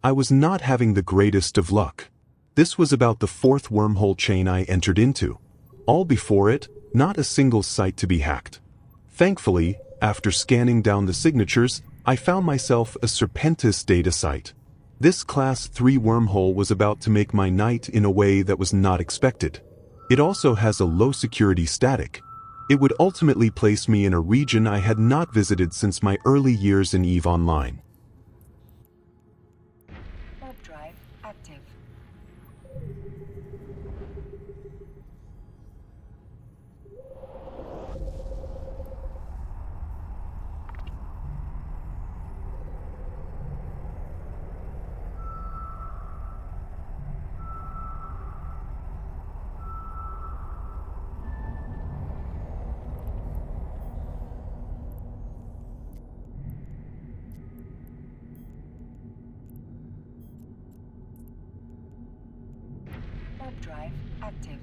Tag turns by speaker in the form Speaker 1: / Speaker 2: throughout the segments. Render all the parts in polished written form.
Speaker 1: I was not having the greatest of luck. This was about the fourth wormhole chain I entered into. All before it, not a single site to be hacked. Thankfully, after scanning down the signatures, I found myself a Serpentis data site. This Class 3 wormhole was about to make my night in a way that was not expected. It also has a low security static. It would ultimately place me in a region I had not visited since my early years in EVE Online.
Speaker 2: Warp drive active. Warp drive active.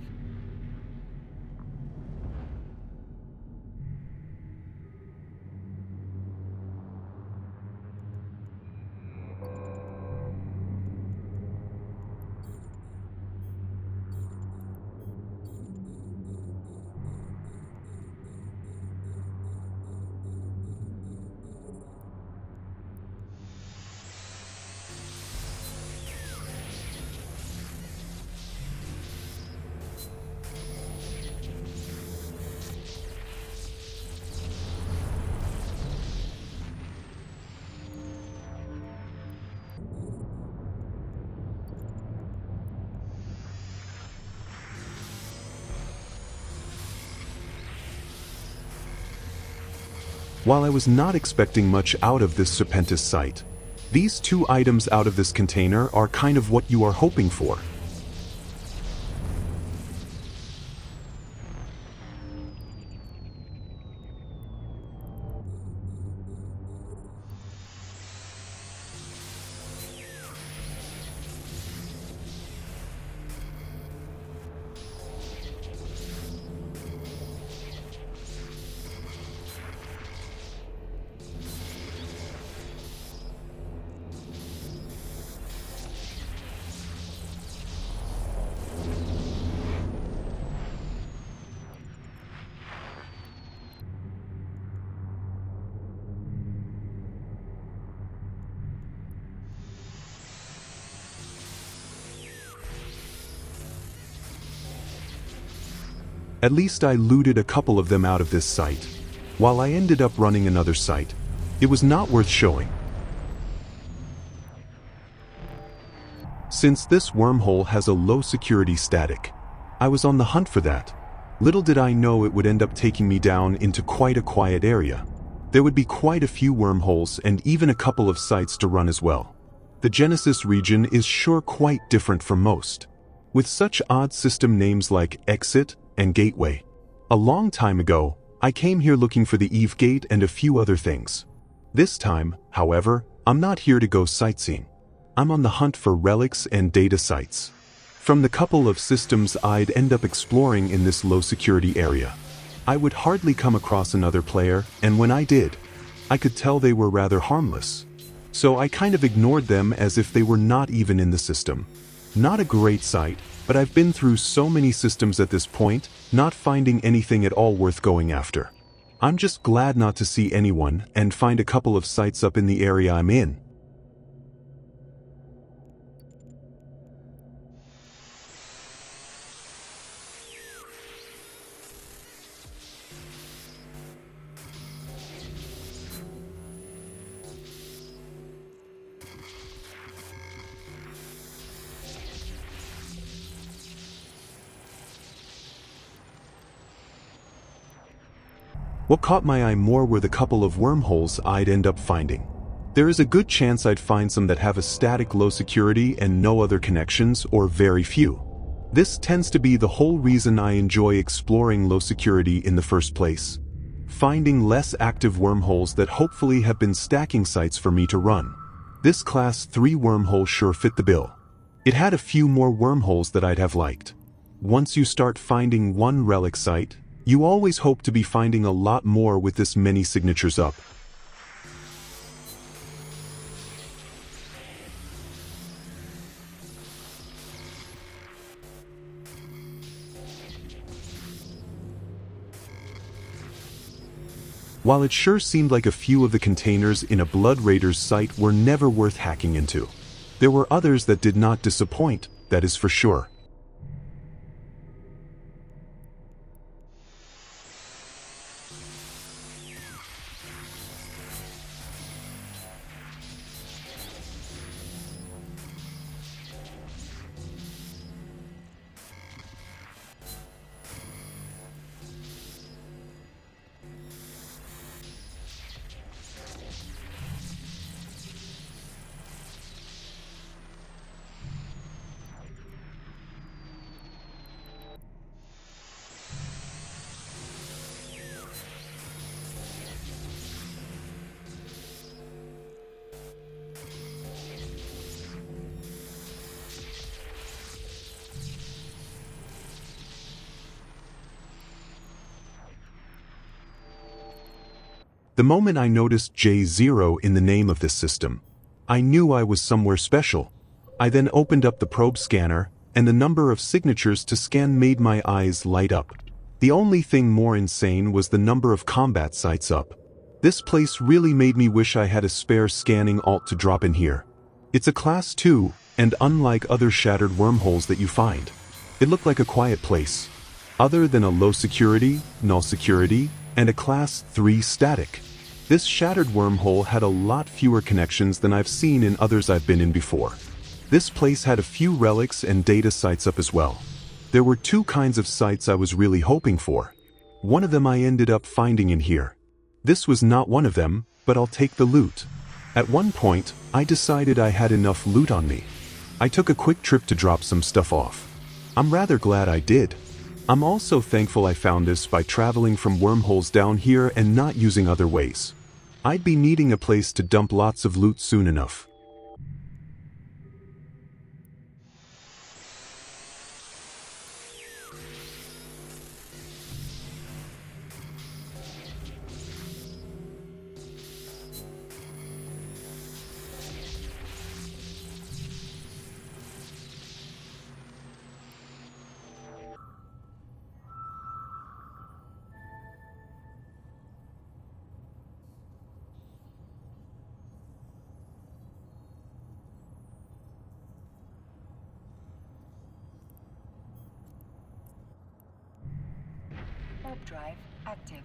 Speaker 1: While I was not expecting much out of this Serpentis site, these two items out of this container are kind of what you are hoping for. At least I looted a couple of them out of this site. While I ended up running another site, it was not worth showing. Since this wormhole has a low security static, I was on the hunt for that. Little did I know it would end up taking me down into quite a quiet area. There would be quite a few wormholes and even a couple of sites to run as well. The Genesis region is sure quite different from most, with such odd system names like Exit and Gateway. A long time ago, I came here looking for the Eve Gate and a few other things. This time, however, I'm not here to go sightseeing. I'm on the hunt for relics and data sites. From the couple of systems I'd end up exploring in this low security area, I would hardly come across another player, and when I did, I could tell they were rather harmless. So I kind of ignored them as if they were not even in the system. Not a great sight, but I've been through so many systems at this point, not finding anything at all worth going after. I'm just glad not to see anyone and find a couple of sites up in the area I'm in. What caught my eye more were the couple of wormholes I'd end up finding. There is a good chance I'd find some that have a static low security and no other connections, or very few. This tends to be the whole reason I enjoy exploring low security in the first place. Finding less active wormholes that hopefully have been stacking sites for me to run. This Class 3 wormhole sure fit the bill. It had a few more wormholes that I'd have liked. Once you start finding one relic site, you always hope to be finding a lot more with this many signatures up. While it sure seemed like a few of the containers in a Blood Raiders site were never worth hacking into, there were others that did not disappoint, that is for sure. The moment I noticed J0 in the name of this system, I knew I was somewhere special. I then opened up the probe scanner, and the number of signatures to scan made my eyes light up. The only thing more insane was the number of combat sites up. This place really made me wish I had a spare scanning alt to drop in here. It's a Class 2, and unlike other shattered wormholes that you find, it looked like a quiet place. Other than a low security, null security, and a Class 3 static, this shattered wormhole had a lot fewer connections than I've seen in others I've been in before. This place had a few relics and data sites up as well. There were two kinds of sites I was really hoping for. One of them I ended up finding in here. This was not one of them, but I'll take the loot. At one point, I decided I had enough loot on me. I took a quick trip to drop some stuff off. I'm rather glad I did. I'm also thankful I found this by traveling from wormholes down here and not using other ways. I'd be needing a place to dump lots of loot soon enough.
Speaker 2: Warp drive active.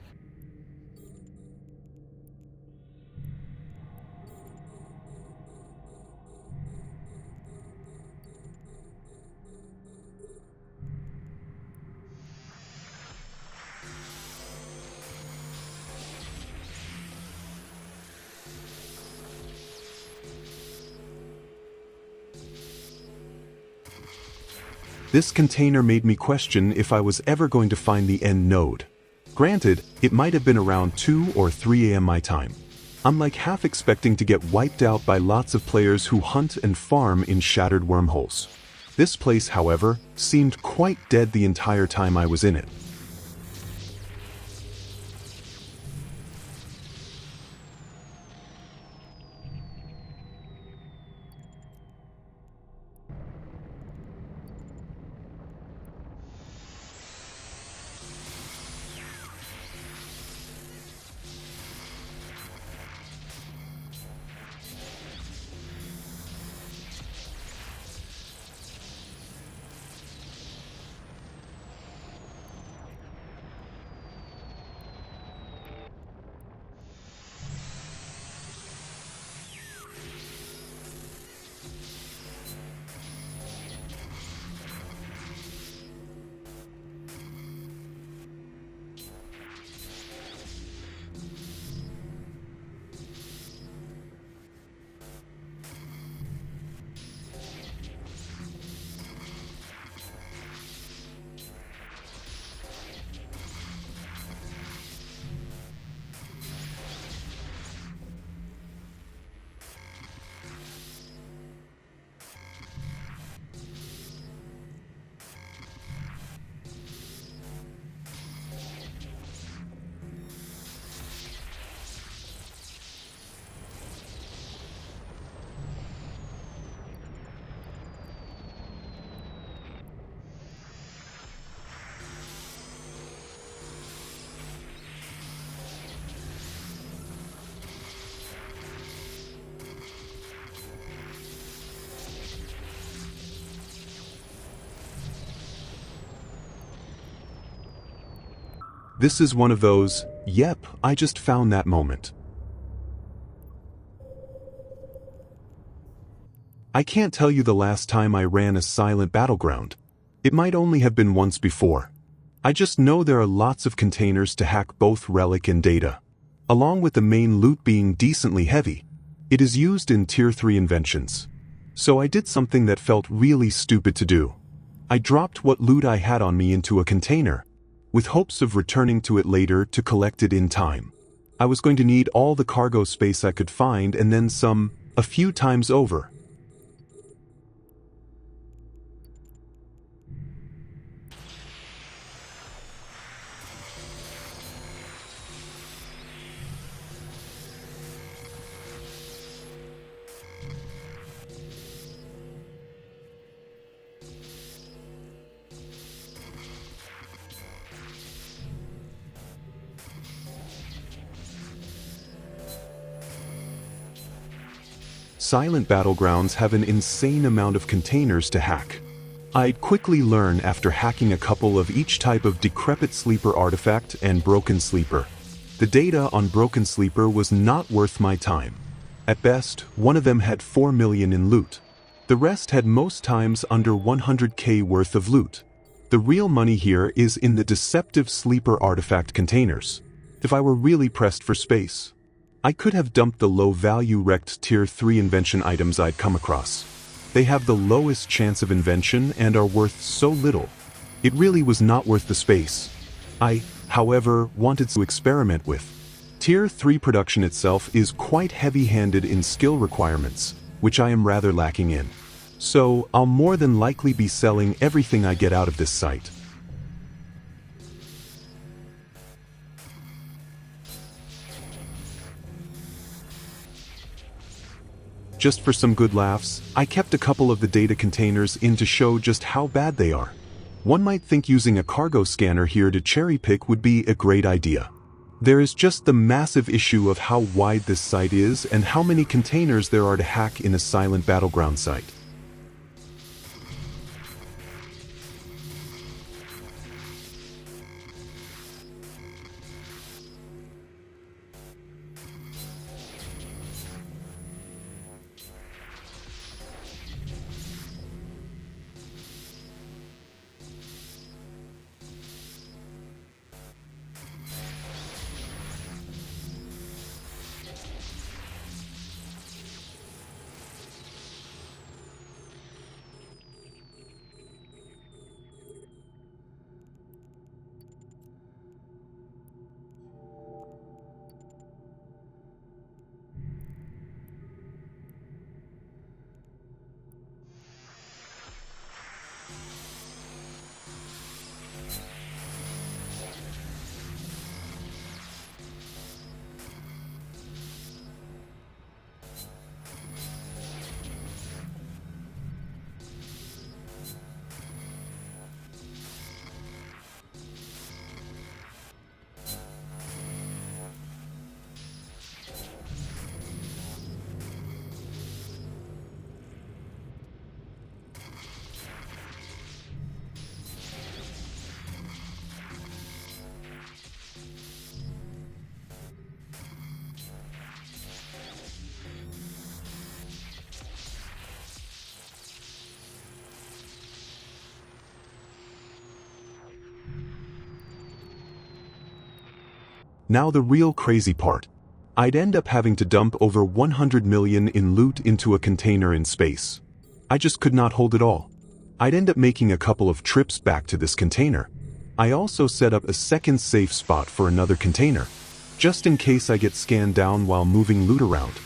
Speaker 1: This container made me question if I was ever going to find the end node. Granted, it might have been around 2 or 3 AM my time. I'm like half expecting to get wiped out by lots of players who hunt and farm in shattered wormholes. This place, however, seemed quite dead the entire time I was in it. This is one of those, yep, I just found that moment. I can't tell you the last time I ran a silent battleground. It might only have been once before. I just know there are lots of containers to hack both relic and data. Along with the main loot being decently heavy, it is used in Tier 3 inventions. So I did something that felt really stupid to do. I dropped what loot I had on me into a container, with hopes of returning to it later to collect it in time. I was going to need all the cargo space I could find and then some, a few times over. Silent battlegrounds have an insane amount of containers to hack. I'd quickly learn after hacking a couple of each type of decrepit sleeper artifact and broken sleeper. The data on broken sleeper was not worth my time. At best, one of them had 4 million in loot. The rest had most times under 100k worth of loot. The real money here is in the deceptive sleeper artifact containers. If I were really pressed for space, I could have dumped the low-value wrecked Tier 3 invention items I'd come across. They have the lowest chance of invention and are worth so little. It really was not worth the space. I, however, wanted to experiment with. Tier 3 production itself is quite heavy-handed in skill requirements, which I am rather lacking in. So, I'll more than likely be selling everything I get out of this site. Just for some good laughs, I kept a couple of the data containers in to show just how bad they are. One might think using a cargo scanner here to cherry-pick would be a great idea. There is just the massive issue of how wide this site is and how many containers there are to hack in a silent battleground site. Now the real crazy part. I'd end up having to dump over 100 million in loot into a container in space. I just could not hold it all. I'd end up making a couple of trips back to this container. I also set up a second safe spot for another container, just in case I get scanned down while moving loot around.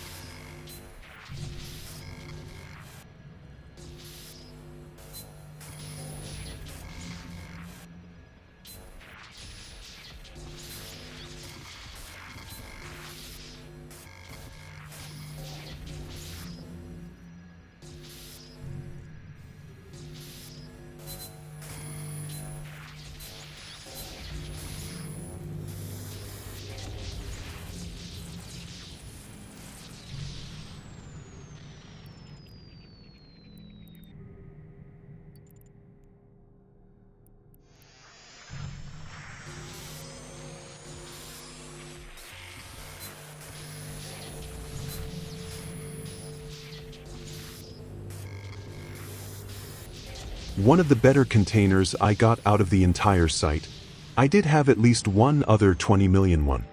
Speaker 1: One of the better containers I got out of the entire site. I did have at least one other 20 million one.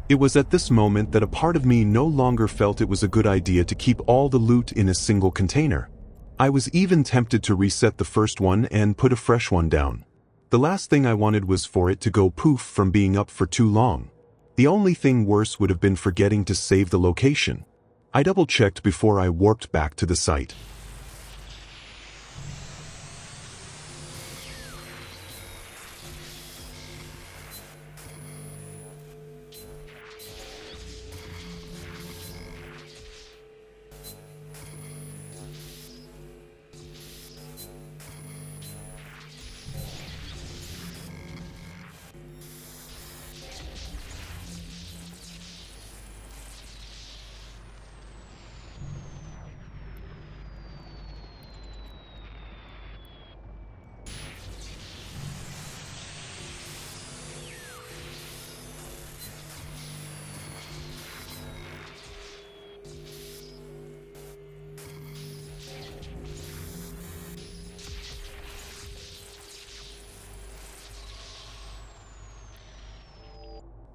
Speaker 1: It was at this moment that a part of me no longer felt it was a good idea to keep all the loot in a single container. I was even tempted to reset the first one and put a fresh one down. The last thing I wanted was for it to go poof from being up for too long. The only thing worse would have been forgetting to save the location. I double-checked before I warped back to the site.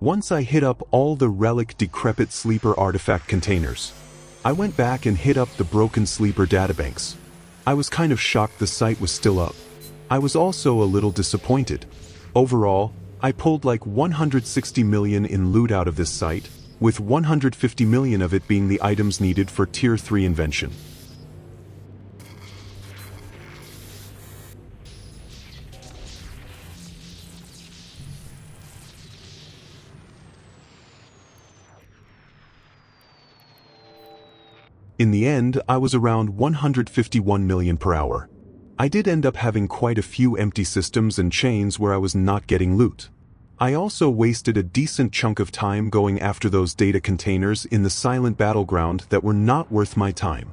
Speaker 1: Once I hit up all the relic decrepit sleeper artifact containers. I went back and hit up the broken sleeper databanks. I was kind of shocked the site was still up. I was also a little disappointed. Overall, I pulled like 160 million in loot out of this site, with 150 million of it being the items needed for Tier 3 invention. In the end, I was around 151 million per hour. I did end up having quite a few empty systems and chains where I was not getting loot. I also wasted a decent chunk of time going after those data containers in the silent battleground that were not worth my time.